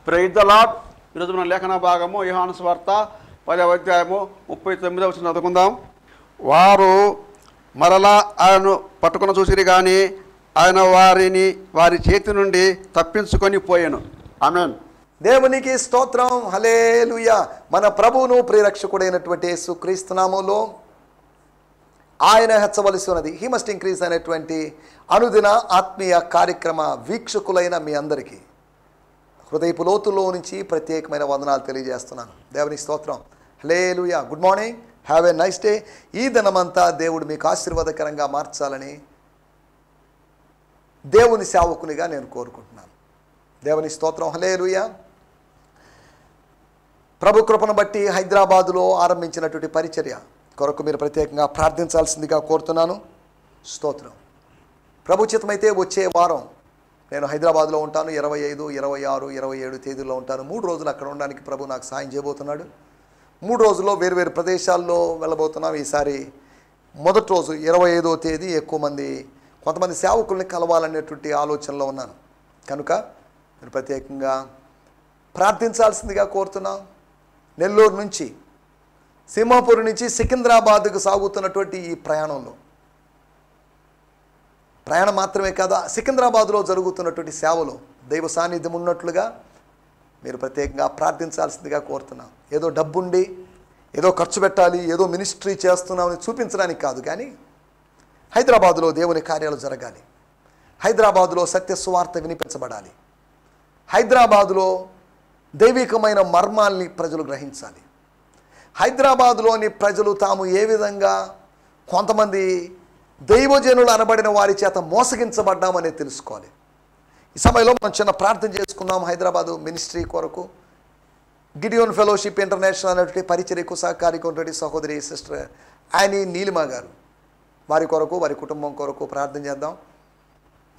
Praise the lord. ఈరోజు మన లేఖన భాగము యోహాను సువార్త 10వ అధ్యాయము 39వ వచనం చదువుకుందాం. వారు మరలా ఆయనను పట్టుకుని చూసిరి కానీ ఆయన వారి చేతి నుండి తప్పించుకొని పోయాను. ఆమేన్. దేవునికి స్తోత్రం. హల్లెలూయా. మన ప్రభువును ప్రియరక్షకుడైనటువంటి యేసుక్రీస్తు నామములో ఆయన హెచ్చవలసి ఉన్నది. హీ మస్ట్ ఇంక్రీజ్ అనేటువంటి అనుదిన ఆత్మీయ కార్యక్రమ వీక్షకులైన మీ అందరికీ హృదయపు లోతుల్లో నుంచి ప్రత్యేకమైన వందనాలు తెలియజేస్తున్నాను. దేవునికి స్తోత్రం. Hallelujah. Good morning. Have a nice day. ఈ దినమంతా దేవుడు మీకు ఆశీర్వాదకరంగా మార్చాలని దేవుని సేవకునిగా నేను కోరుకుంటున్నాను. దేవుని స్తోత్రం. హల్లెలూయా. ప్రభు కృపను బట్టి హైదరాబాదులో ఆరంభించినటువంటి పరిచర్య కొరకు మీరు ప్రత్యేకంగా ప్రార్థించాల్సిందిగా కోరుతున్నాను. స్తోత్రం. ప్రభు చిత్తమైతే వచ్చే వారం నేను హైదరాబాద్లో ఉంటాను. 25, 26, 27 తేదీల్లో ఉంటాను. 3 రోజులు అక్కడ ఉండడానికి ప్రభు నాకు సాయం చేయబోతున్నాడు. 3 రోజుల్లో వేరువేరు ప్రదేశాల్లో వెళ్ళబోతున్నాం. ఈసారి మొదటి రోజు 25వ తేదీ కొంతమంది సేవకుల్ని కలవాలనేటువంటి ఆలోచనలో ఉన్నాను. కనుక మీరు ప్రత్యేకంగా ప్రార్థించాల్సిందిగా కోరుతున్నాం. నెల్లూరు నుంచి సింహాపూర్ నుంచి సికింద్రాబాద్కు సాగుతున్నటువంటి ఈ ప్రయాణంలో ప్రయాణం మాత్రమే కాదు, సికింద్రాబాద్లో జరుగుతున్నటువంటి సేవలో దైవ సాన్నిధ్యం ఉన్నట్లుగా మీరు ప్రత్యేకంగా ప్రార్థించాల్సిందిగా కోరుతున్నాం. ఏదో డబ్బుండి ఏదో ఖర్చు పెట్టాలి, ఏదో మినిస్ట్రీ చేస్తున్నామని చూపించడానికి కాదు, కానీ హైదరాబాదులో దేవుని కార్యాలు జరగాలి. హైదరాబాదులో సత్య సువార్త వినిపించబడాలి. హైదరాబాదులో దైవికమైన మర్మాల్ని ప్రజలు గ్రహించాలి. హైదరాబాదులోని ప్రజలు తాము ఏ విధంగా కొంతమంది దైవజనులు అనబడిన వారి చేత మోసగించబడ్డామని తెలుసుకోవాలి. ఈ సమయంలో మనం చిన్న ప్రార్థన చేసుకుందాం. హైదరాబాదు మినిస్ట్రీ కొరకు గిడియోన్ ఫెలోషిప్ ఇంటర్నేషనల్ అనేటువంటి పరిచర్యకు సహకారిగా ఉన్నటువంటి సహోదరి సిస్టర్ యానీ నీలిమ గారు, వారి కొరకు వారి కుటుంబం కొరకు ప్రార్థన చేద్దాం.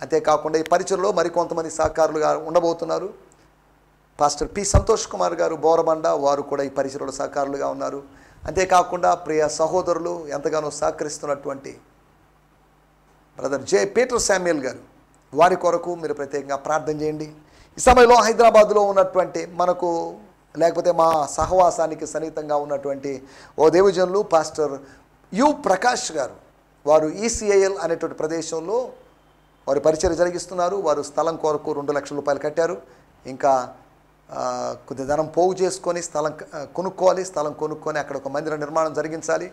అంతేకాకుండా ఈ పరిచర్లో మరికొంతమంది సహకారులుగా ఉండబోతున్నారు. పాస్టర్ పి సంతోష్ కుమార్ గారు బోరబండ, వారు కూడా ఈ పరిచర్లో సహకారులుగా ఉన్నారు. అంతేకాకుండా ప్రియ సహోదరులు ఎంతగానో సహకరిస్తున్నటువంటి బ్రదర్ జే పీటర్ శామ్యుయల్ గారు, వారి కొరకు మీరు ప్రత్యేకంగా ప్రార్థన చేయండి. ఈ సమయంలో హైదరాబాదులో ఉన్నటువంటి మనకు లేకపోతే మా సహవాసానికి సన్నిహితంగా ఉన్నటువంటి ఓ దేవజనులు పాస్టర్ యు ప్రకాష్ గారు, వారు ఈసీఐఎల్ అనేటువంటి ప్రదేశంలో వారు పరిచర్య జరిగిస్తున్నారు. వారు స్థలం కొరకు 2 లక్షల రూపాయలు కట్టారు. ఇంకా కొద్ది ధనం పోగు చేసుకొని స్థలం కొనుక్కొని అక్కడ ఒక మందిర నిర్మాణం జరిగించాలి.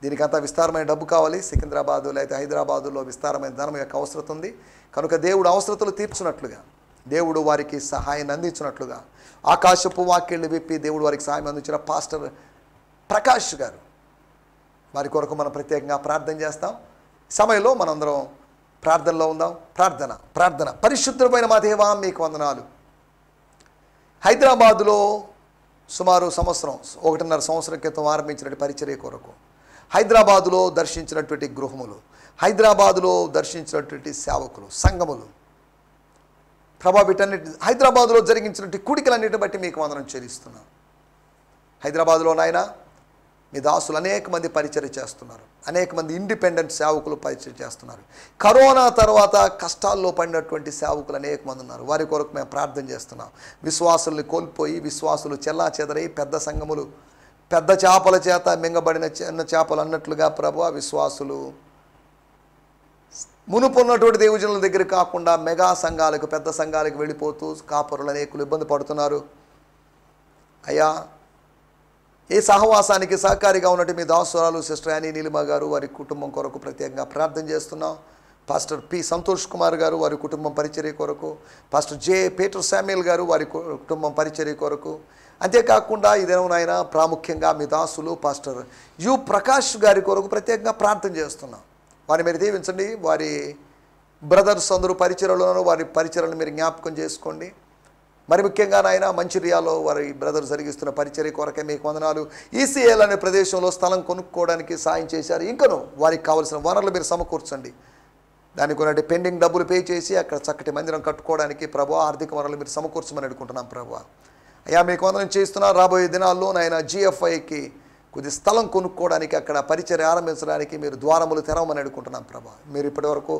దీనికంతా విస్తారమైన డబ్బు కావాలి. సికింద్రాబాదు లేదా హైదరాబాదులో విస్తారమైన ధనం యొక్క అవసరం ఉంది. కనుక దేవుడు అవసరతలు తీర్చున్నట్లుగా, దేవుడు వారికి సహాయాన్ని అందించినట్లుగా ఆకాశపు వాక్యళ్ళు విప్పి దేవుడు వారికి సహాయం అందించిన పాస్టర్ ప్రకాష్ గారు, వారి కొరకు మనం ప్రత్యేకంగా ప్రార్థన చేస్తాం. సమయంలో మనందరం ప్రార్థనలో ఉందాం. ప్రార్థన. పరిశుద్ధమైన మా దేవా, మీకు వందనాలు. హైదరాబాదులో సుమారు 1.5 సంవత్సరం క్రితం ఆరంభించినటువంటి పరిచర్య కొరకు హైదరాబాదులో దర్శించినటువంటి గృహములు, హైదరాబాదులో దర్శించినటువంటి సేవకులు, సంఘములు, ప్రభా వీటన్నిటి హైదరాబాదులో జరిగించినటువంటి కూడికలన్నిటిని బట్టి మీకు వందనం చెల్లిస్తున్నాం. హైదరాబాదులో నాయన మీ దాసులు అనేక మంది పరిచర్య చేస్తున్నారు. అనేక మంది ఇండిపెండెంట్ సేవకులు పరిచర్య చేస్తున్నారు. కరోనా తర్వాత కష్టాల్లో పడినటువంటి సేవకులు అనేక మంది ఉన్నారు. వారి కొరకు మేము ప్రార్థన చేస్తున్నాం. విశ్వాసుల్ని కోల్పోయి విశ్వాసులు చెల్లా చెదరై పెద్ద సంఘములు పెద్ద చేపల చేత మింగబడిన చిన్న చేపలు అన్నట్లుగా ప్రభు విశ్వాసులు మునుపున్నటువంటి దేవజనుల దగ్గర కాకుండా మెగా సంఘాలకు పెద్ద సంఘాలకు వెళ్ళిపోతూ కాపురులు అనేకులు ఇబ్బంది పడుతున్నారు. అయ్యా, ఈ సహవాసానికి సహకారిగా ఉన్నట్టు మీ దాసురాలు సిస్టర్ యానీ నీలిమ గారు, వారి కుటుంబం కొరకు ప్రత్యేకంగా ప్రార్థన చేస్తున్నాం. పాస్టర్ పి సంతోష్ కుమార్ గారు, వారి కుటుంబం పరిచర్య కొరకు, పాస్టర్ జే పీటర్ శామ్యుయల్ గారు, వారి కుటుంబం పరిచర్య కొరకు, అంతేకాకుండా ఇదేమోనైనా ప్రాముఖ్యంగా మీ దాసులు పాస్టర్ యు ప్రకాష్ గారి కొరకు ప్రత్యేకంగా ప్రార్థన చేస్తున్నాం. వారిని మీరు దీవించండి. వారి బ్రదర్స్ అందరూ పరిచర్యలోనూ వారి పరిచర్యలను మీరు జ్ఞాపకం చేసుకోండి. మరి ముఖ్యంగా నాయన మంచిర్యాలలో వారి బ్రదర్ జరిగిస్తున్న పరిచర్య కొరకే మీకు వందనాలు. ఈసీఎల్ అనే ప్రదేశంలో స్థలం కొనుక్కోవడానికి సాయం చేశారు. ఇంకనూ వారికి కావాల్సిన వనరులు మీరు సమకూర్చండి. దానికి కొన్ని పెండింగ్ డబ్బులు పే చేసి అక్కడ చక్కటి మందిరం కట్టుకోవడానికి ప్రభు ఆర్థిక వనరులు మీరు సమకూర్చమని అడుగుకుంటున్నాం. ప్రభు అయ్యా, మీకు వందనం చేస్తున్నా. రాబోయే దినాల్లో నాయన GFIకి కొద్ది స్థలం కొనుక్కోవడానికి అక్కడ పరిచర్య ఆరంభించడానికి మీరు ద్వారములు తెరవమని అడుగుకుంటున్నాం. ప్రభు మీరు ఇప్పటివరకు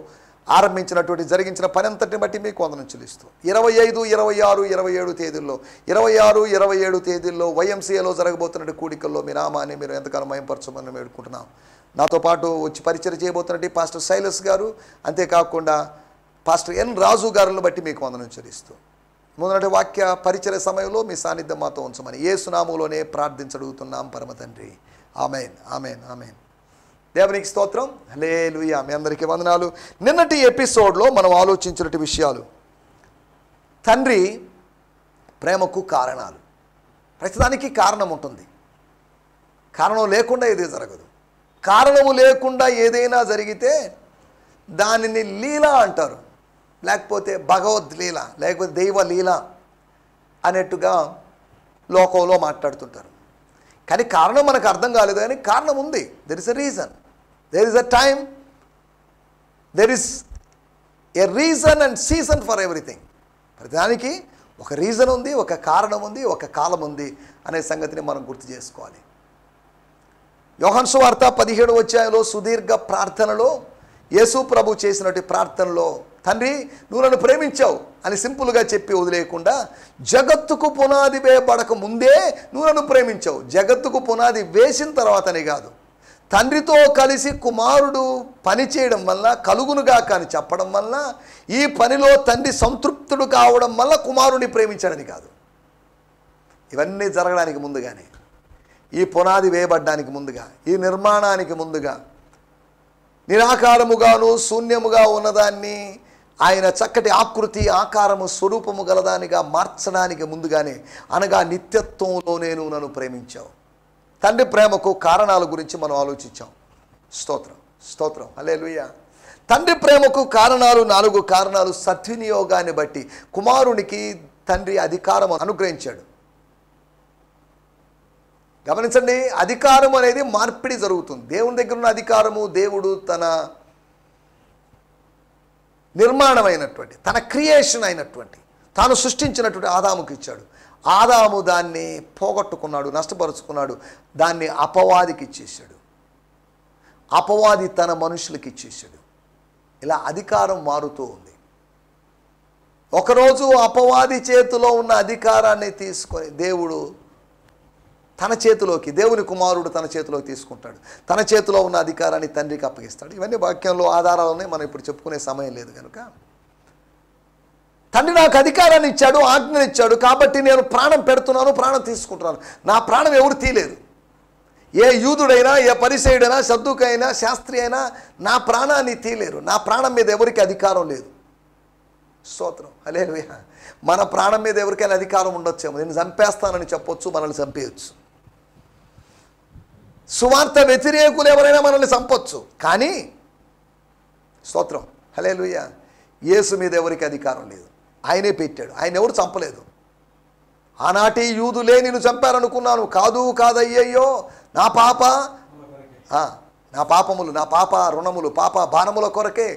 ఆరంభించినటువంటి జరిగించిన పని అంతటిని బట్టి మీకు వందనం చెల్లిస్తూ 25, 26, 27 తేదీల్లో 26, 27 తేదీల్లో YMCAలో జరగబోతున్న కూడికల్లో మీ నామాన్ని మీరు ఎంతకాలం మహింపరచమని వేడుకుంటున్నాం. నాతో పాటు వచ్చి పరిచయం చేయబోతున్నట్టు పాస్టర్ సైలస్ గారు, అంతేకాకుండా పాస్టర్ ఎన్ రాజు గారులను బట్టి మీకు వందనం చెల్లిస్తూ మొదటి వాక్య పరిచయ సమయంలో మీ సాన్నిధ్యం మాతో ఉంచమని యేసు నామములోనే ప్రార్థించడుగుతున్నాం పరమ తండ్రి. Amen, amen, amen. దేవునికి స్తోత్రం. హల్లెలూయా. మీ అందరికీ వందనాలు. నిన్నటి ఎపిసోడ్లో మనం ఆలోచించినటువంటి విషయాలు, తండ్రి ప్రేమకు కారణాలు. ప్రతిదానికి కారణం ఉంటుంది. కారణం లేకుండా ఏది జరగదు. కారణము లేకుండా ఏదైనా జరిగితే దానిని లీల అంటారు, లేకపోతే భగవద్లీల, లేకపోతే దైవలీల అనేట్టుగా లోకంలో మాట్లాడుతుంటారు. కానీ కారణం మనకు అర్థం కాలేదు, కానీ కారణం ఉంది. There is a reason, there is a time, there is a reason and season for everything. ప్రతిదానికి ఒక రీజన్ ఉంది, ఒక కారణం ఉంది, ఒక కాలం ఉంది అనే సంగతిని మనం గుర్తు చేసుకోవాలి. యోహాను సువార్త 17వ అధ్యాయంలో సుదీర్ఘ ప్రార్థనలో యేసు ప్రభు చేసినటువంటి ప్రార్థనలో, తండ్రి నువ్వు నన్ను ప్రేమించావు అని సింపుల్గా చెప్పి వదిలేయకుండా, జగత్తుకు పునాది వేయబడక ముందే నువ్వు నన్ను ప్రేమించావు. జగత్తుకు పునాది వేసిన తర్వాతనే కాదు, తండ్రితో కలిసి కుమారుడు పని చేయడం వల్ల కలుగునుగా కానీ చెప్పడం వల్ల, ఈ పనిలో తండ్రి సంతృప్తుడు కావడం వల్ల కుమారుని ప్రేమించాడని కాదు. ఇవన్నీ జరగడానికి ముందుగానే, ఈ పునాది వేయబడ్డానికి ముందుగా, ఈ నిర్మాణానికి ముందుగా, నిరాకారముగాను శూన్యముగా ఉన్నదాన్ని ఆయన చక్కటి ఆకృతి, ఆకారము, స్వరూపము గలదానిగా మార్చడానికి ముందుగానే, అనగా నిత్యత్వంలో నేను నన్ను ప్రేమించావు. తండ్రి ప్రేమకు కారణాల గురించి మనం ఆలోచించాం. స్తోత్రం, స్తోత్రం, హల్లెలూయా. తండ్రి ప్రేమకు కారణాలు 4 కారణాలు. సద్వినియోగాన్ని బట్టి కుమారునికి తండ్రి అధికారం అనుగ్రహించాడు. గమనించండి, అధికారం అనేది మార్పిడి జరుగుతుంది. దేవుని దగ్గర ఉన్న అధికారము దేవుడు తన నిర్మాణమైనటువంటి, తన క్రియేషన్ అయినటువంటి, తాను సృష్టించినటువంటి ఆదాముకి ఇచ్చాడు. ఆదాము దాన్ని పోగొట్టుకున్నాడు, నష్టపరుచుకున్నాడు. దాన్ని అపవాదికి ఇచ్చేసాడు. అపవాది తన మనుషులకి ఇచ్చేసాడు. ఇలా అధికారం మారుతూ ఉంది. ఒకరోజు అపవాది చేతిలో ఉన్న అధికారాన్ని తీసుకొని దేవుడు తన చేతిలోకి, దేవుని కుమారుడు తన చేతిలోకి తీసుకుంటాడు. తన చేతిలో ఉన్న అధికారాన్ని తండ్రికి అప్పగిస్తాడు. ఇవన్నీ వాక్యంలో ఆధారాలనే మనం ఇప్పుడు చెప్పుకునే సమయం లేదు కనుక, తండ్రి నాకు అధికారాన్ని ఇచ్చాడు, ఆజ్ఞను ఇచ్చాడు, కాబట్టి నేను ప్రాణం పెడుతున్నాను, ప్రాణం తీసుకుంటున్నాను. నా ప్రాణం ఎవరు తీయలేరు. ఏ యూదుడైనా, ఏ పరిసయుడైనా, సద్దుకైనా, శాస్త్రి అయినా నా ప్రాణాన్ని తీయలేరు. నా ప్రాణం మీద ఎవరికి అధికారం లేదు. స్తోత్రం, హల్లెలూయా. మన ప్రాణం మీద ఎవరికైనా అధికారం ఉండొచ్చేమో. నేను చంపేస్తానని చెప్పొచ్చు, మనల్ని చంపేయచ్చు. సువార్త వ్యతిరేకులు ఎవరైనా మనల్ని చంపొచ్చు. కానీ స్తోత్రం, హల్లెలూయా, యేసు మీద ఎవరికి అధికారం లేదు. ఆయనే పెట్టాడు. ఆయన ఎవరు చంపలేదు. ఆనాటి యూదులే నిన్ను చంపారనుకున్నాను. కాదు కాదయ్యయ్యో, నా పాపములు, నా పాప రుణములు, పాప భారముల కొరకే,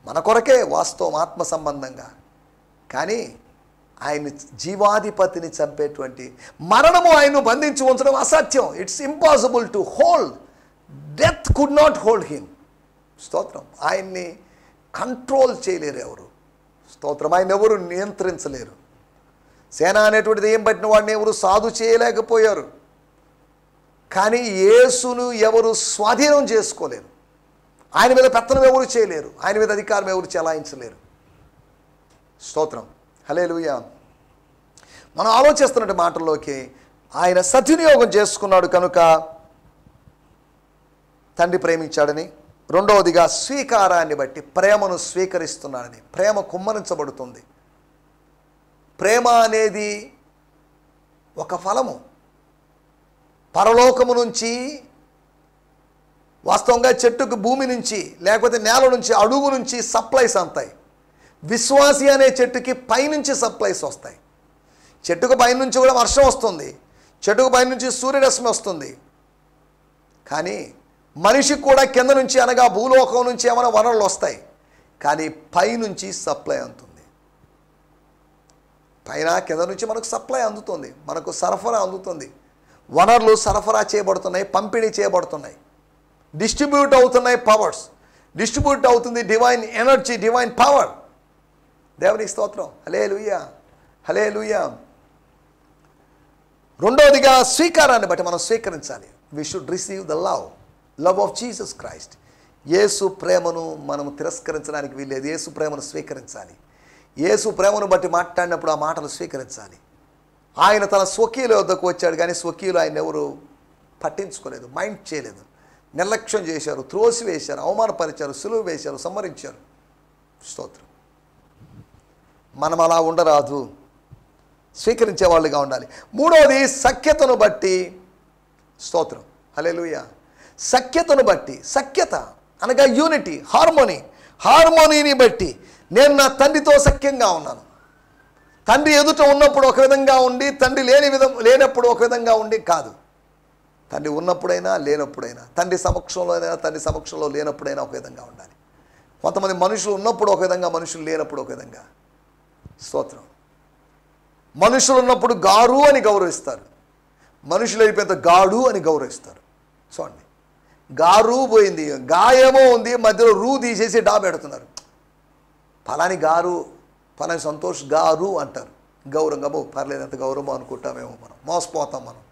మన కొరకే, వాస్తవం ఆత్మ సంబంధంగా. కానీ ఆయన జీవాధిపతిని చంపేటువంటి మరణము ఆయన్ను బంధించి ఉంచడం అసాధ్యం. It's impossible to hold. Death could not hold him. స్తోత్రం. ఆయన్ని కంట్రోల్ చేయలేరు ఎవరు. స్తోత్రం. ఆయన ఎవరు నియంత్రించలేరు. సేన అనేటువంటిది ఏం పట్టిన వాడిని ఎవరు సాధు చేయలేకపోయారు. కానీ యేసును ఎవరు స్వాధీనం చేసుకోలేరు. ఆయన మీద పెత్తనం ఎవరు చేయలేరు. ఆయన మీద అధికారం ఎవరు చెలాయించలేరు. స్తోత్రం, హల్లెలూయా. మనం ఆలోచిస్తున్న మాటల్లోకి ఆయన సద్వినియోగం చేసుకున్నాడు కనుక తండ్రి ప్రేమించాడని, రెండవదిగా స్వీకారాన్ని బట్టి ప్రేమను స్వీకరిస్తున్నాడని. ప్రేమ కుమ్మరించబడుతుంది. ప్రేమ అనేది ఒక ఫలము. పరలోకము నుంచి, వాస్తవంగా చెట్టుకు భూమి నుంచి, లేకపోతే నేల నుంచి, అడుగు నుంచి సప్లైస్ అంతాయి. విశ్వాసి అనే చెట్టుకి పైనుంచి సప్లైస్ వస్తాయి. చెట్టుకు పైనుంచి కూడా వర్షం వస్తుంది, చెట్టుకు పైనుంచి సూర్యరశ్మి వస్తుంది. కానీ మనిషికి కూడా కింద నుంచి, అనగా భూలోకం నుంచి ఏమైనా వనరులు వస్తాయి. కానీ పైనుంచి సప్లై అందుతుంది. పైన కింద నుంచి మనకు సప్లై అందుతుంది, మనకు సరఫరా అందుతుంది. వనరులు సరఫరా చేయబడుతున్నాయి, పంపిణీ చేయబడుతున్నాయి, డిస్ట్రిబ్యూట్ అవుతున్నాయి పవర్స్. డిస్ట్రిబ్యూట్ అవుతుంది డివైన్ ఎనర్జీ, డివైన్ పవర్. దేవునికి స్తోత్రం. Hallelujah, hallelujah. రెండవదిగా స్వీకారాన్ని బట్టి మనం స్వీకరించాలి. We should receive the love of Jesus Christ. Yesu ప్రేమను మనం తిరస్కరించడానికి వీల్లేదు. యేసు ప్రేమను స్వీకరించాలి. యేసు ప్రేమను బట్టి మాట్లాడినప్పుడు ఆ మాటలు స్వీకరించాలి. ఆయన తన స్వకీయుల వద్దకు వచ్చాడు, కానీ స్వకీయులు ఆయన ఎవరు పట్టించుకోలేదు, మైండ్ చేయలేదు, నిర్లక్ష్యం చేశారు, త్రోసివేశారు, అవమానపరిచారు, సులువు వేశారు, సంహరించారు. స్తోత్రం. మనం అలా ఉండరాదు, స్వీకరించే వాళ్ళుగా ఉండాలి. మూడవది సఖ్యతను బట్టి. స్తోత్రం. హల్లెలూయా. సఖ్యతను బట్టి. సఖ్యత అనగా యూనిటీ, హార్మోనీని బట్టి. నేను నా తండ్రితో సఖ్యంగా ఉన్నాను. తండ్రి ఎదుట ఉన్నప్పుడు ఒక విధంగా ఉండి, తండ్రి లేనప్పుడు ఒక విధంగా ఉండి కాదు. తండ్రి ఉన్నప్పుడైనా లేనప్పుడైనా, తండ్రి సమక్షంలో అయినా తండ్రి సమక్షంలో లేనప్పుడైనా ఒక విధంగా ఉండాలి. కొంతమంది మనుషులు ఉన్నప్పుడు ఒక విధంగా, మనుషులు లేనప్పుడు ఒక విధంగా. స్తోత్రం. మనుషులు ఉన్నప్పుడు గారు అని గౌరవిస్తారు, మనుషులు అయిపోయిన గాడు అని గౌరవిస్తారు. చూడండి, గారు పోయింది, గాయేమో ఉంది, మధ్యలో రూ తీసేసి డా పెడుతున్నారు. ఫలాని గారు, ఫలాని సంతోష్ గారు అంటారు గౌరవంగా. పర్లేదు, ఎంత గౌరవం అనుకుంటామేమో, మనం మోసపోతాం. మనం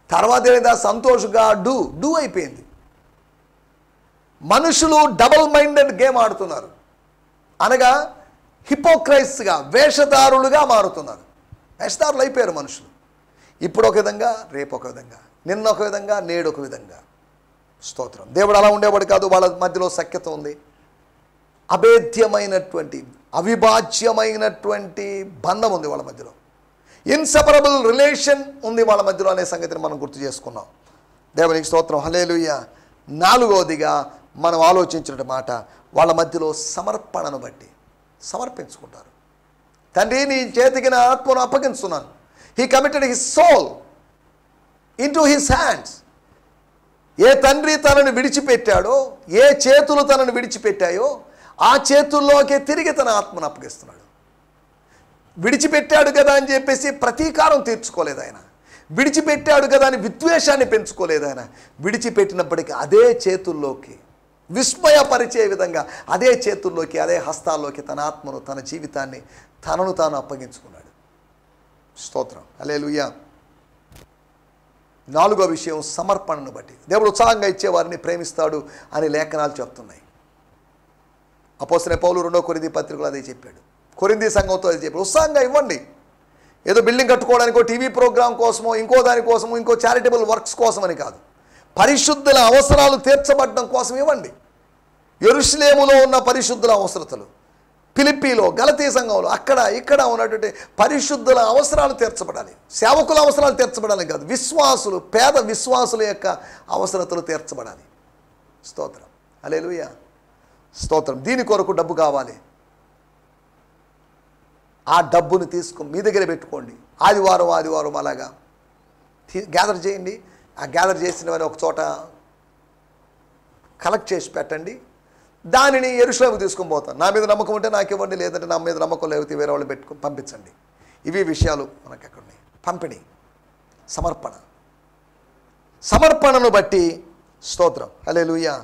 తర్వాత ఏదైనా సంతోష్ డు అయిపోయింది. మనుషులు డబుల్ మైండెడ్ గేమ్ ఆడుతున్నారు, అనగా హిపోక్రైట్స్గా, వేషధారులుగా మారుతున్నారు. వేషధారులు అయిపోయారు మనుషులు. ఇప్పుడు ఒక విధంగా, రేపు ఒక విధంగా, నిన్న ఒక విధంగా, నేడు ఒక విధంగా. స్తోత్రం. దేవుడు అలా ఉండేవాడు కాదు. వాళ్ళ మధ్యలో సఖ్యత ఉంది, అభేద్యమైనటువంటి, అవిభాజ్యమైనటువంటి బంధం ఉంది వాళ్ళ మధ్యలో. ఇన్సెపరబుల్ రిలేషన్ ఉంది వాళ్ళ మధ్యలో అనే సంగతిని మనం గుర్తు చేసుకున్నాం. దేవునికి స్తోత్రం. హల్లెలూయా. నాలుగవదిగా మనం ఆలోచించిన మాట, వాళ్ళ మధ్యలో సమర్పణను బట్టి. సమర్పించుకుంటారు. తండ్రి, నీ చేతికి నా ఆత్మను అప్పగిస్తున్నాను. He committed his soul into his hands. ఏ తండ్రి తనను విడిచిపెట్టాడో, ఏ చేతులు తనను విడిచిపెట్టాయో ఆ చేతుల్లోకే తిరిగి తన ఆత్మను అప్పగిస్తున్నాడు. విడిచిపెట్టాడు కదా అని చెప్పేసి ప్రతీకారం తీర్చుకోలేదు ఆయన. విడిచిపెట్టాడు కదా అని విద్వేషాన్ని పెంచుకోలేదు ఆయన. విడిచిపెట్టినప్పటికీ అదే చేతుల్లోకి, విస్మయపరిచే విధంగా అదే చేతుల్లోకి, అదే హస్తాల్లోకి తన ఆత్మను, తన జీవితాన్ని, తనను తాను అప్పగించుకున్నాడు. స్తోత్రం. హల్లెలూయా. నాలుగో విషయం, సమర్పణను బట్టి. దేవుడు ఉత్సాహంగా ఇచ్చేవారిని ప్రేమిస్తాడు అని లేఖనాలు చెప్తున్నాయి. అపోస్తలుడైన పౌలు 2 కొరింథీ పత్రికలో అదే చెప్పాడు. కొరింథీ సంఘంతో అది చెప్పాడు, ఉత్సాహంగా ఇవ్వండి. ఏదో బిల్డింగ్ కట్టుకోవడానికో, టీవీ ప్రోగ్రాం కోసమో, ఇంకో దానికోసమో, ఇంకో చారిటబుల్ వర్క్స్ కోసమని కాదు, పరిశుద్ధుల అవసరాలు తీర్చబడడం కోసం ఇవ్వండి. యెరూషలేములో ఉన్న పరిశుద్ధుల అవసరతలు, ఫిలిప్పీలో, గలతీ సంఘంలో, అక్కడ ఇక్కడ ఉన్నటువంటి పరిశుద్ధుల అవసరాలు తీర్చబడాలి. సేవకుల అవసరాలు తీర్చబడాలి కాదు, విశ్వాసులు, పేద విశ్వాసుల యొక్క అవసరతలు తీర్చబడాలి. స్తోత్రం. హల్లెలూయా. స్తోత్రం. దీని కొరకు డబ్బు కావాలి. ఆ డబ్బును తీసుకుని మీ దగ్గర పెట్టుకోండి. ఆదివారం అలాగా గ్యాదర్ చేయండి. ఆ గ్యాదర్ చేసినవని ఒక చోట కలెక్ట్ చేసి పెట్టండి. దానిని యెరూషలేముకు తీసుకొని పోతాను. నా మీద నమ్మకం ఉంటే నాకు ఇవ్వండి, లేదంటే నా మీద నమ్మకం లేకపోతే వేరే వాళ్ళు పెట్టుకొని పంపించండి. ఇవి విషయాలు మనకు ఎక్కడ ఉన్నాయి. పంపిణీ, సమర్పణను బట్టి. స్తోత్రం. హల్లెలూయా.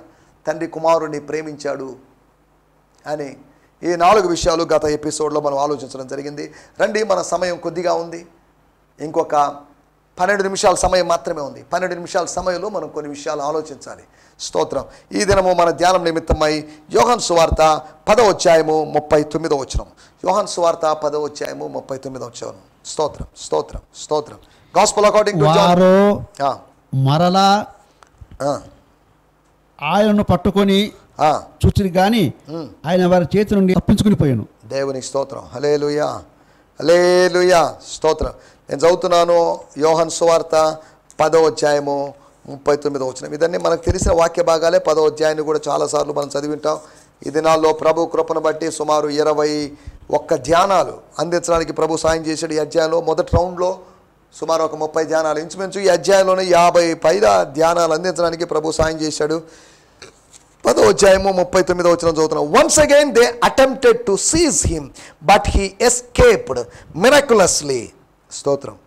తండ్రి కుమారుడిని ప్రేమించాడు అని ఈ 4 విషయాలు గత ఎపిసోడ్లో మనం ఆలోచించడం జరిగింది. రండి, మన సమయం కొద్దిగా ఉంది, ఇంకొక 12 నిమిషాల సమయం మాత్రమే ఉంది. 12 నిమిషాల సమయంలో మనం కొన్ని విషయాలు ఆలోచించాలి. స్తోత్రం. ఈ దినము మన ధ్యానం నిమిత్తమై యోహాను సువార్త 10వ అధ్యాయము 39వ వచనం. యోహాను సువార్త 10వ అధ్యాయము 39వ వచనం. స్తోత్రం, స్తోత్రం, స్తోత్రం. Gospel according to John. మరలా ఆయనను పట్టుకొని చూచిరి గాని ఆయన వారి చేతి నుండి తప్పించుకుని పోయాను. దేవునికి స్తోత్రం. హల్లెలూయా, హల్లెలూయా. స్తోత్రం. నేను చదువుతున్నాను యోహాను సువార్త 10వ అధ్యాయము 39వ వచనం. ఇదన్నీ మనకు తెలిసిన వాక్య భాగాలే. 10వ అధ్యాయాన్ని కూడా చాలాసార్లు మనం చదివింటాం. ఈ దినాల్లో ప్రభు కృపను బట్టి సుమారు 21 ధ్యానాలు అందించడానికి ప్రభు సాయం చేశాడు. ఈ అధ్యాయంలో మొదటి రౌండ్లో సుమారు ఒక 30 ధ్యానాలు, ఇంచుమించు ఈ అధ్యాయంలోనే 50 పైగా ధ్యానాలు అందించడానికి ప్రభు సాయం చేశాడు. 10వ అధ్యాయము 39వ వచనం చదువుతున్నాం. Once again they attempted to seize him but he escaped miraculously. స్తోత్రం.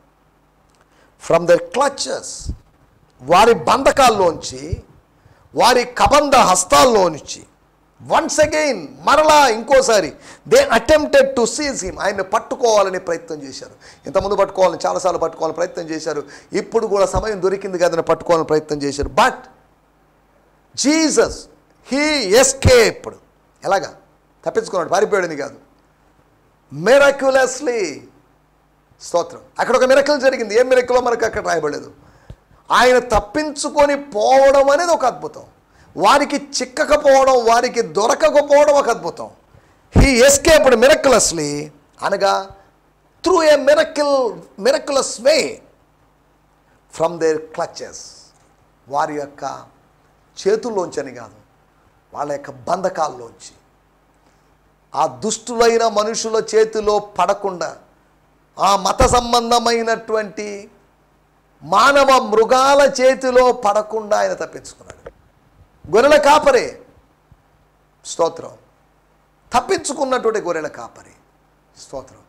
ఫ్రమ్ దర్ క్లచెస్, వారి బంధకాల్లోంచి వారి కబంధ హస్తాల్లో నుంచి వన్స్ అగైన్ మరలా ఇంకోసారి they attempted to seize him, ఆయన్ని పట్టుకోవాలని ప్రయత్నం చేశారు. ఇంతకుముందు పట్టుకోవాలని చాలాసార్లు పట్టుకోవాలని ప్రయత్నం చేశారు, ఇప్పుడు కూడా సమయం దొరికింది కదని పట్టుకోవాలని ప్రయత్నం చేశారు. But Jesus he escaped. ఎలాగా? తప్పించుకున్నాడు, పారిపోయాడని కాదు, మిరక్యులస్లీ. స్తోత్రం. అక్కడ ఒక మిరకల్ జరిగింది. ఏం మిరకలో మనకు అక్కడ రాయబడలేదు. ఆయన తప్పించుకొని పోవడం అనేది ఒక అద్భుతం, వారికి చిక్కకపోవడం, వారికి దొరకకపోవడం ఒక అద్భుతం. హీ ఎస్కేప్డ్ మిరక్యులస్లీ అనగా through a miraculous way from their clutches. వారి యొక్క చేతుల్లోంచి అని కాదు, వాళ్ళ యొక్క బంధకాల్లోంచి, ఆ దుష్టులైన మనుషుల చేతిలో పడకుండా, ఆ మత సంబంధమైనటువంటి మానవ మృగాల చేతిలో పడకుండా ఆయన తప్పించుకున్నాడు. గొర్రెల కాపరే, స్తోత్రం, తప్పించుకున్నటువంటి గొర్రెల కాపరి, స్తోత్రం,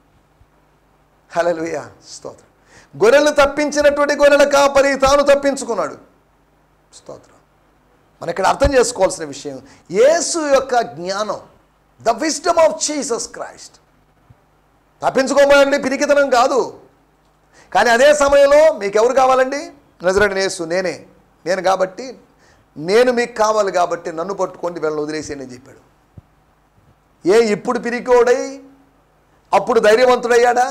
హల్లెలూయా, స్తోత్రం. గొర్రెలు తప్పించినటువంటి గొర్రెల కాపరి తాను తప్పించుకున్నాడు, స్తోత్రం. మనం ఇక్కడ అర్థం చేసుకోవాల్సిన విషయం, యేసు యొక్క జ్ఞానం, the wisdom of Jesus Christ. తప్పించుకోమండి పిరికితనం కాదు, కానీ అదే సమయంలో మీకు ఎవరు కావాలండి? నజరేయుడైన యేసు, నేను కాబట్టి, నేను మీకు కావాలి కాబట్టి నన్ను పట్టుకోండి, వీళ్ళని వదిలేసేయండి అని చెప్పాడు. ఇప్పుడు పిరికోడై అప్పుడు ధైర్యవంతుడయ్యాడా?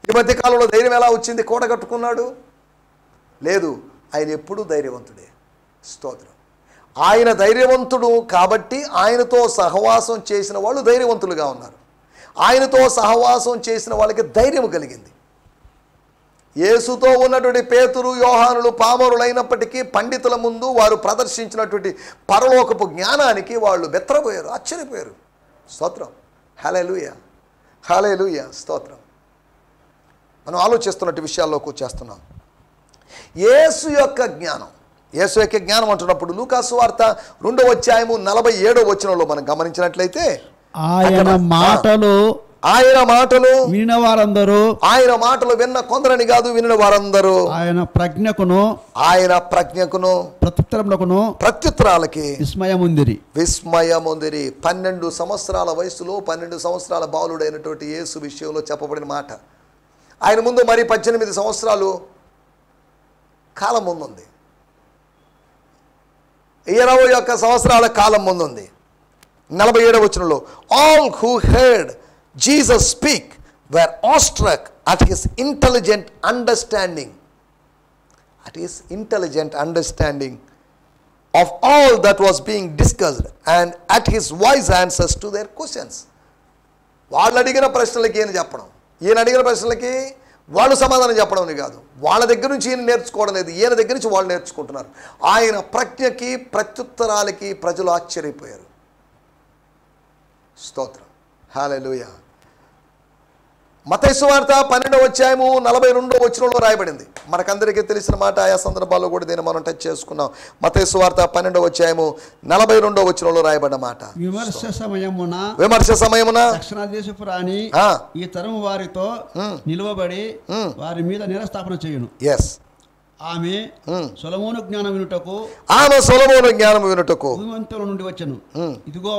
ఈ మధ్య కాలంలో ధైర్యం ఎలా వచ్చింది? కూడగట్టుకున్నాడు? లేదు, ఆయన ఎప్పుడూ ధైర్యవంతుడే, స్తోత్రం. ఆయన ధైర్యవంతుడు కాబట్టి ఆయనతో సహవాసం చేసిన వాళ్ళు ధైర్యవంతులుగా ఉన్నారు. ఆయనతో సహవాసం చేసిన వాళ్ళకి ధైర్యం కలిగింది. యేసుతో ఉన్నటువంటి పేతురు, యోహానులు పామరులైనప్పటికీ పండితుల ముందు వారు ప్రదర్శించినటువంటి పరలోకపు జ్ఞానానికి వాళ్ళు బెత్తరపోయారు, ఆశ్చర్యపోయారు, స్తోత్రం, హల్లెలూయా, హల్లెలూయా, స్తోత్రం. మనం ఆలోచిస్తున్నట్టు విషయాల్లోకి వచ్చేస్తున్నాం. యేసు యొక్క జ్ఞానం అంటున్నప్పుడు లూకాసు వార్త 2వ అధ్యాయము 47వ వచనంలో మనం గమనించినట్లయితే ఆయన మాటలు వినిన వారందరూ, ఆయన మాటలు విన్న కొందరని కాదు, వినిన వారందరూ ఆయన ప్రజ్ఞకును ప్రత్యుత్తరాలకి విస్మయముందిరి. 12 సంవత్సరాల వయసులో 12 సంవత్సరాల బాలుడైనటువంటి యేసు విషయంలో చెప్పబడిన మాట. ఆయన ముందు మరి 18 సంవత్సరాలు కాలం ముందుంది, 20 సంవత్సరాల కాలం ముందుంది. 47వ వచనంలో all who heard Jesus speak were awestruck at his intelligent understanding, of all that was being discussed and at his voice answers to their questions. వాళ్ళు అడిగిన ప్రశ్నలకి ఈయన చెప్పడం, ఈయన అడిగిన ప్రశ్నలకి వాళ్ళు సమాధానం చెప్పడం అని కాదు, వాళ్ళ దగ్గర నుంచి ఈయన నేర్చుకోవడం లేదు, ఈయన దగ్గర నుంచి వాళ్ళు నేర్చుకుంటున్నారు. ఆయన ప్రజ్ఞకి ప్రత్యుత్తరాలకి ప్రజలు ఆశ్చర్యపోయారు, స్తోత్రం, హల్లెలూయా. మత్తయి సువార్త 12వ అధ్యాయము 42వ వచనంలో రాయబడింది. మనకందరికీ తెలిసిన మాట, ఆయా సందర్భాల్లో కూడా దీన్ని మనం టచ్ చేసుకున్నాం. మత్తయి సువార్త 12వ అధ్యాయము 42వ వచనంలో రాయబడిన మాట, విమర్శ సమయమున దక్షిణాదేశపు రాణి ఈ తరము వారితో నిలువబడి వారి మీద నిరస్థాపన చేయును. ఆమె సొలొమోను జ్ఞానం వినుటకు భూమంతుల నుండి వచ్చెను. ఇదిగో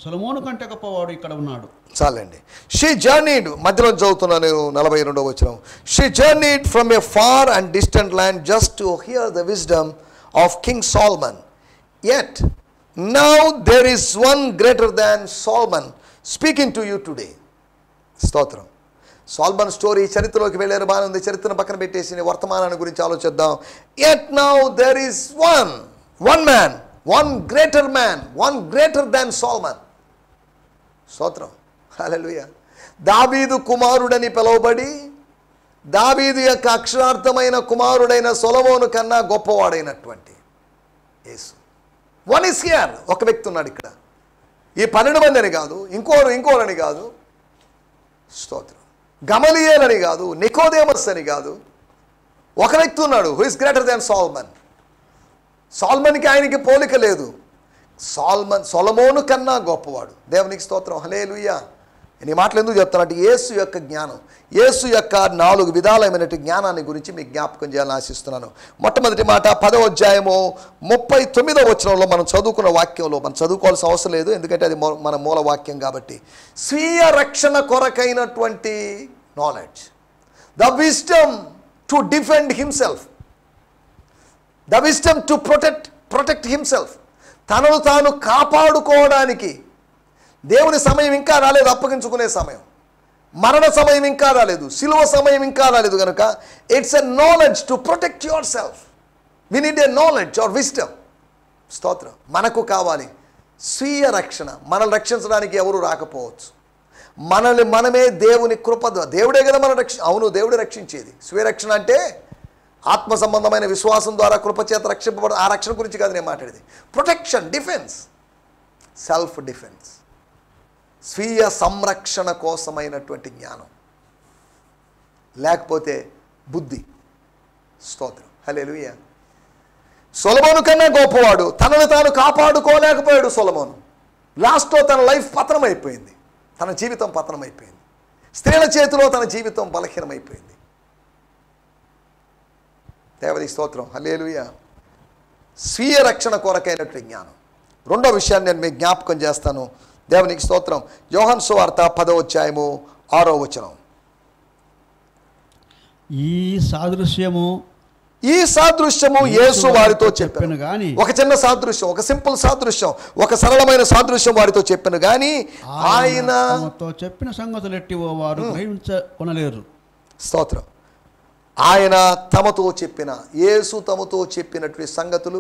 సొలొమోను కంటే గొప్పవాడు ఇక్కడ ఉన్నాడు. చాలండి. షీ జర్నీడ్, మధ్యలో చదువుతున్నాను నేను 42వ వచనం. She journeyed from a far and distant land just to hear the wisdom of King Solomon. Yet now there is one greater than Solomon speaking to you today. స్తోత్రం. సాల్మన్ స్టోరీ చరిత్రలోకి వెళ్ళారు, బాగానే ఉంది. చరిత్రను పక్కన పెట్టేసి వర్తమానాన్ని గురించి ఆలోచిద్దాం. Yet now there is one man, one greater than Solomon. స్తోత్రం, హల్లెలూయా. దావీదు కుమారుడని పిలువబడి దావీదు యొక్క అక్షరార్థమైన కుమారుడైన సొలొమోను కన్నా గొప్పవాడైనటువంటి యేసు. వన్ ఇస్ హియర్, ఒక వ్యక్తి ఉన్నాడు ఇక్కడ. ఈ 12 మంది అని కాదు, ఇంకోరని కాదు, స్తోత్రం, గమలియేల్ అని కాదు, నికోదేమస్ అని కాదు, ఒక వ్యక్తి ఉన్నాడు. Who is greater than Solomon. సాల్మన్కి ఆయనకి పోలిక లేదు. సొలొమోను కన్నా గొప్పవాడు. దేవునికి స్తోత్రం, హల్లెలూయా. నేను ఈ మాటలు ఎందుకు చెప్తానంటే యేసు యొక్క జ్ఞానం, యేసు యొక్క 4 విధాలైన జ్ఞానాన్ని గురించి మీకు జ్ఞాపకం చేయాలని ఆశిస్తున్నాను. మొట్టమొదటి మాట 10వ అధ్యాయము 39వ వచనంలో మనం చదువుకున్న వాక్యంలో, మనం చదువుకోవాల్సిన అవసరం లేదు ఎందుకంటే అది మన మూల వాక్యం కాబట్టి, స్వీయ రక్షణ కొరకైనటువంటి knowledge, the wisdom to defend himself, the wisdom to protect himself, తనను తాను కాపాడుకోవడానికి. దేవుని సమయం ఇంకా రాలేదు, అప్పగించుకునే సమయం, మరణ సమయం ఇంకా రాలేదు, సిలువ సమయం ఇంకా రాలేదు కనుక it's a knowledge to protect yourself. We need a knowledge or wisdom. స్తోత్రం. మనకు కావాలి స్వీయ రక్షణ. మనల్ని రక్షించడానికి ఎవరు రాకపోవచ్చు, మనల్ని మనమే దేవుని కృప, దేవుడే కదా మన అవును, దేవుడే రక్షించేది. స్వీయ రక్షణ అంటే ఆత్మ సంబంధమైన విశ్వాసం ద్వారా కృపచేత రక్షింపబడ, ఆ రక్షణ గురించి కాదు నేను మాట్లాడేది. ప్రొటెక్షన్, డిఫెన్స్, సెల్ఫ్ డిఫెన్స్, స్వీయ సంరక్షణ కోసమైనటువంటి జ్ఞానం, లేకపోతే బుద్ధి. స్తోత్రం. హల్లెలూయా. సొలొమోను కన్నా గొప్పవాడు, తనను తాను కాపాడుకోలేకపోయాడు సొలొమోను. లాస్ట్లో తన లైఫ్ పతనమైపోయింది, తన జీవితం పతనమైపోయింది, స్త్రీల చేతిలో తన జీవితం బలహీనమైపోయింది. దేవుని స్తోత్రం. హల్లెలూయా. స్వీయ రక్షణ కొరకైనటువంటి జ్ఞానం. రెండో విషయాన్ని నేను మీకు జ్ఞాపకం చేస్తాను. దేవునికి స్తోత్రం. యోహాను సువార్త 10వ అధ్యాయము 6వ వచనం. ఈ సాదృశ్యము యేసు వారితో చెప్పాను గాని, ఒక చిన్న సాదృశ్యం, ఒక సింపుల్ సాదృశ్యం, ఒక సరళమైన సాదృశ్యం వారితో చెప్పాను గాని ఆయన చెప్పిన సంగతులు ఎట్టివో వారు గ్రహించలేరు. స్తోత్రం. ఆయన తమతో చెప్పిన, యేసు తమతో చెప్పినటువంటి సంగతులు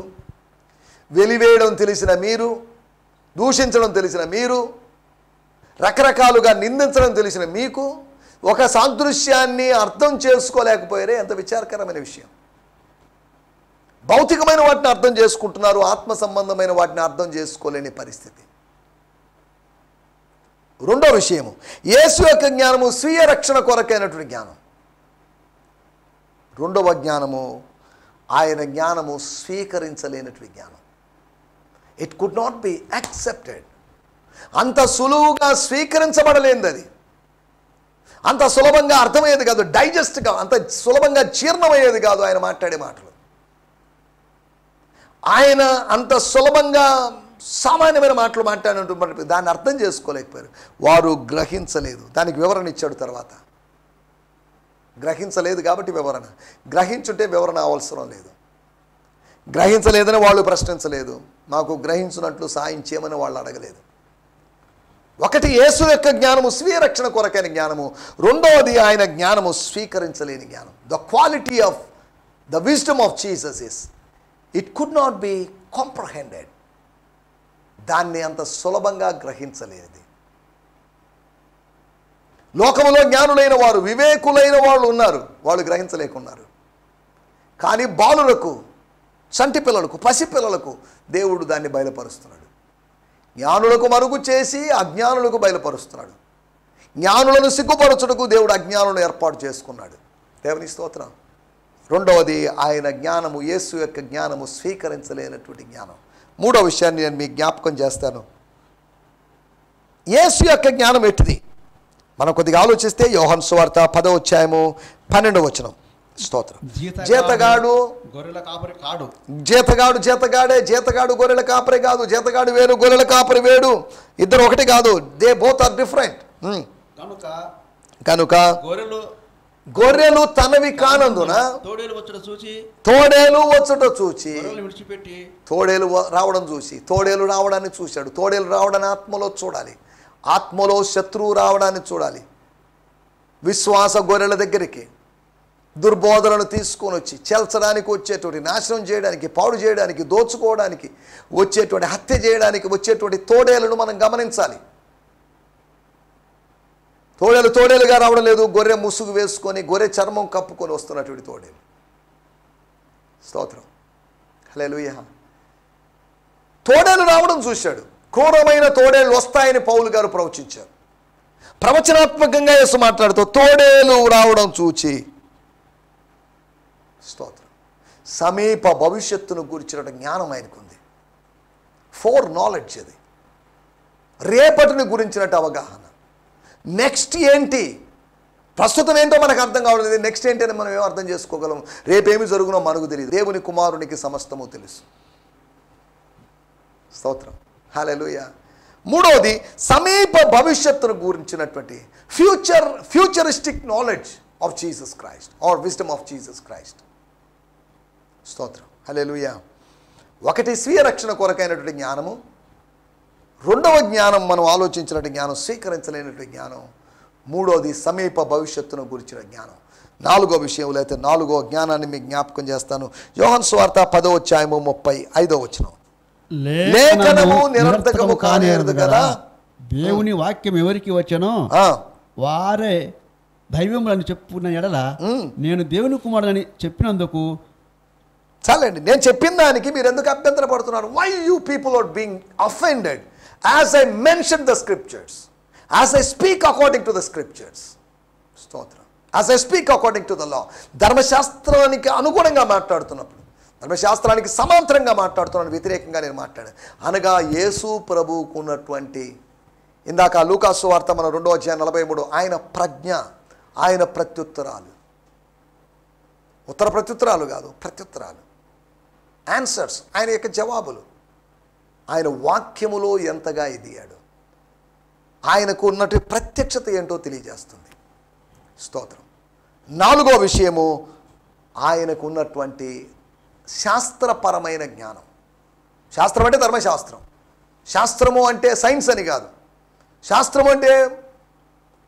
వెలివేయడం తెలిసిన మీరు, దూషించడం తెలిసిన మీరు, రకరకాలుగా నిందించడం తెలిసిన మీకు ఒక సాదృశ్యాన్ని అర్థం చేసుకోలేకపోయారే, ఎంత విచారకరమైన విషయం. భౌతికమైన వాటిని అర్థం చేసుకుంటున్నారు, ఆత్మ సంబంధమైన వాటిని అర్థం చేసుకోలేని పరిస్థితి. రెండో విషయము, యేసు యొక్క జ్ఞానము స్వీయ రక్షణ కొరకైనటువంటి జ్ఞానం. రెండవ జ్ఞానము, ఆయన జ్ఞానము స్వీకరించలేనటువంటి జ్ఞానం. It could not be accepted. అంత సులువుగా స్వీకరించబడలేనిది, అది అంత సులభంగా అర్థమయ్యేది కాదు, డైజెస్ట్గా అంత సులభంగా జీర్ణమయ్యేది కాదు ఆయన మాట్లాడే మాటలు. ఆయన అంత సులభంగా సామాన్యమైన మాటలు మాట్లాడినట్టు దాన్ని అర్థం చేసుకోలేకపోయారు. వారు గ్రహించలేదు. దానికి వివరణ ఇచ్చాడు తర్వాత. గ్రహించలేదు కాబట్టి వివరణ, గ్రహించుంటే వివరణ అవసరం లేదు. గ్రహించలేదని వాళ్ళు ప్రశ్నించలేదు, మాకు గ్రహించినట్లు సాయం చేయమని వాళ్ళు అడగలేదు. ఒకటి యేసు యొక్క జ్ఞానము స్వీయ రక్షణ కొరకైన జ్ఞానము, రెండవది ఆయన జ్ఞానము స్వీకరించలేని జ్ఞానం. The quality of the wisdom of Jesus is it could not be comprehended. దాన్ని అంత సులభంగా గ్రహించలేనిది. లోకములో జ్ఞానులైన వారు, వివేకులైన వాళ్ళు ఉన్నారు, వాళ్ళు గ్రహించలేకున్నారు. కానీ బాలులకు, చంటి పిల్లలకు, పసిపిల్లలకు దేవుడు దాన్ని బయలుపరుస్తున్నాడు. జ్ఞానులకు మరుగు చేసి అజ్ఞానులకు బయలుపరుస్తున్నాడు. జ్ఞానులను సిగ్గుపరచుటకు దేవుడు అజ్ఞానులను ఏర్పాటు చేసుకున్నాడు. దేవుని స్తోత్రం. రెండవది ఆయన జ్ఞానము, యేసు యొక్క జ్ఞానము స్వీకరించలేనటువంటి జ్ఞానం. మూడో విషయాన్ని నేను మీకు జ్ఞాపకం చేస్తాను. యేసు యొక్క జ్ఞానం ఎట్టిది? మనం కొద్దిగా ఆలోచిస్తే యోహాను సువార్త 10వ అధ్యాయము 12వ వచనం. స్తోత్రం. జీతగాడు గొర్రెల కాపరి కాడు. జీతగాడు గొర్రెల కాపరి కాదు. జీతగాడు వేరు, గొర్రెల కాపరి వేరు. ఇద్దరు ఒకటి కాదు. They both are different. కనుక గొర్రెలు తనవి కానందున తోడేలు వచ్చుట చూచి తోడేలు రావడం చూసి, తోడేలు రావడాన్ని చూశాడు. తోడేలు రావడాన్ని ఆత్మలో చూడాలి, ఆత్మలో శత్రువు రావడాన్ని చూడాలి. విశ్వాస గొర్రెల దగ్గరికి దుర్బోధనను తీసుకొని వచ్చి చెల్చడానికి వచ్చేటువంటి, నాశనం చేయడానికి, పాడు చేయడానికి, దోచుకోవడానికి వచ్చేటువంటి, హత్య చేయడానికి వచ్చేటువంటి తోడేలను మనం గమనించాలి. తోడేలుగా రావడం లేదు, గొర్రె ముసుగు వేసుకొని, గొర్రె చర్మం కప్పుకొని వస్తున్నటువంటి తోడేలు. స్తోత్రం. హల్లెలూయా. తోడేలు రావడం చూశాడు. క్రూరమైన తోడేళ్ళు వస్తాయని పౌలు గారు ప్రవచించారు. ప్రవచనాత్మకంగా యేసు మాట్లాడుతూ తోడేలు రావడం చూచి, స్తోత్రం, సమీప భవిష్యత్తును గురించిన జ్ఞానం ఆయనకుంది. Four knowledge. అది రేపటిని గురించినట్టు అవగాహన, నెక్స్ట్ ఏంటి, ప్రస్తుతం ఏంటో మనకు అర్థం కావట్లేదు, నెక్స్ట్ ఏంటి అని మనం ఏం అర్థం చేసుకోగలం? రేపేమి జరుగునో మనకు తెలియదు. దేవుని కుమారునికి సమస్తము తెలుసు. స్తోత్రం, హల్లెలూయా. మూడవది సమీప భవిష్యత్తును గురించినటువంటి futuristic knowledge of Jesus Christ or wisdom of Jesus Christ. స్తోత్రం, హల్లెలూయా. ఒకటి స్వీయ రక్షణ కొరకైనటువంటి జ్ఞానము, రెండవ జ్ఞానం మనం ఆలోచించినటువంటి జ్ఞానం, స్వీకరించలేనటువంటి జ్ఞానం, మూడవది సమీప భవిష్యత్తును గురించిన జ్ఞానం. నాలుగో విషయంలో అయితే నాలుగో జ్ఞానాన్ని మీకు జ్ఞాపకం చేస్తాను. యోహాను సువార్త 10:35 లేఖనము నిరర్థకము కానేరదు కదా. దేవుని వాక్యం ఎవరికి వచ్చానో వారే దైవములని చెప్పుకున్న ఎడల నేను దేవుని కుమారుడని చెప్పినందుకు. చాలండి, నేను చెప్పిన దానికి మీరు ఎందుకు అభ్యంతర పడుతున్నారు? Why you people are being offended as I mention the scriptures, as I speak according to the scriptures. స్తోత్రం, as I speak according to the law. ధర్మశాస్త్రానికి అనుగుణంగా మాట్లాడుతున్నప్పుడు, ధర్మశాస్త్రానికి సమాంతరంగా మాట్లాడుతున్నాను, వ్యతిరేకంగా నేను మాట్లాడాను అనగా యేసు ప్రభువుకు ఉన్నటువంటి, ఇందాక లూకాసు వార్త మన 2:43, ఆయన ప్రజ్ఞ, ఆయన ప్రత్యుత్తరాలు, ఉత్తర ప్రత్యుత్తరాలు కాదు, ప్రత్యుత్తరాలు, ఆన్సర్స్, ఆయన యొక్క జవాబులు, ఆయన వాక్యములో ఎంతగా ఎదిగాడు, ఆయనకు ఉన్నటువంటి ప్రత్యక్షత ఏంటో తెలియజేస్తుంది. స్తోత్రం. నాలుగో విషయము ఆయనకు ఉన్నటువంటి శాస్త్రపరమైన జ్ఞానం. శాస్త్రం అంటే ధర్మశాస్త్రం, శాస్త్రము అంటే సైన్స్ అని కాదు, శాస్త్రం అంటే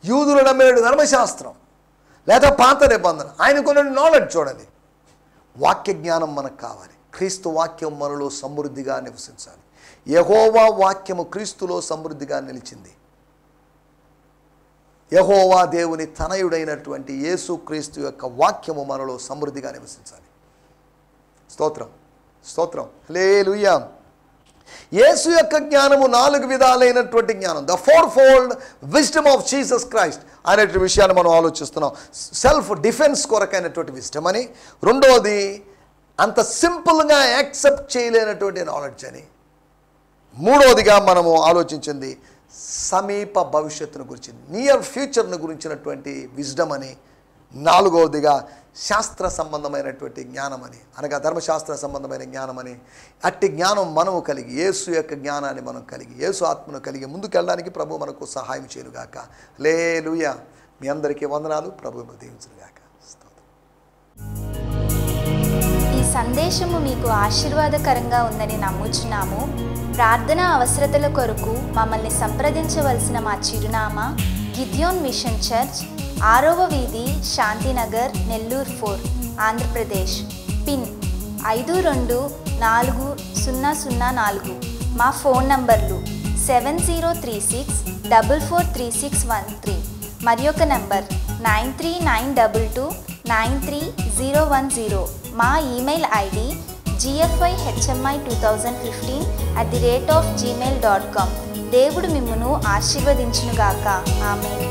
యూదులు నమ్మే ధర్మశాస్త్రం లేదా పాత నిబంధన. ఆయనకున్న నాలెడ్జ్ చూడండి. వాక్య జ్ఞానం మనకు కావాలి. క్రీస్తు వాక్యం మనలో సమృద్ధిగా నివసించాలి. యెహోవా వాక్యము క్రీస్తులో సమృద్ధిగా నిలిచింది. యెహోవా దేవుని తనయుడైనటువంటి యేసుక్రీస్తు యొక్క వాక్యము మనలో సమృద్ధిగా నివసించాలి. స్తోత్రం, స్తోత్రం, హల్లెలూయా. యేసు యొక్క జ్ఞానము 4 విధాలైనటువంటి జ్ఞానం, the 4-fold wisdom of Jesus Christ అనేటువంటి విషయాన్ని మనం ఆలోచిస్తున్నాం. సెల్ఫ్ డిఫెన్స్ కొరకైనటువంటి విజ్డమ్ అని, రెండవది అంత సింపుల్గా యాక్సెప్ట్ చేయలేనటువంటి నాలెడ్జ్ అని, మూడవదిగా మనము ఆలోచించింది సమీప భవిష్యత్తును గురించి, నియర్ ఫ్యూచర్ను గురించినటువంటి విజ్డమ్ అని, నాలుగవదిగా శాస్త్ర సంబంధమైనటువంటి జ్ఞానం అని, అనగా ధర్మశాస్త్ర సంబంధమైన జ్ఞానం అని. అట్టి జ్ఞానం మనము కలిగి, యేసు యొక్క జ్ఞానాన్ని మనం కలిగి, యేసు ఆత్మను కలిగి ముందుకెళ్ళడానికి ప్రభు మనకు సహాయం చేయనుగాక. హల్లెలూయా. మీ అందరికీ వందనాలు. ప్రభు దీవించునుగాక. ఈ సందేశము మీకు ఆశీర్వాదకరంగా ఉందని నమ్ముచున్నాము. ప్రార్థన అవసరతల కొరకు మమ్మల్ని సంప్రదించవలసిన మా చిరునామా గిద్యోన్ మిషన్ చర్చ్, 6వ వీధి, శాంతినగర్, నెల్లూరు 4, ఆంధ్రప్రదేశ్. పిన్ 524004. మా ఫోన్ నంబర్లు 7036443613, మరి ఒక నంబర్ 9392293010. మా ఈమెయిల్ ఐడి gfihmi2015@gmail.com. దేవుడు మిమ్మును ఆశీర్వదించునుగాక. ఆమేన్.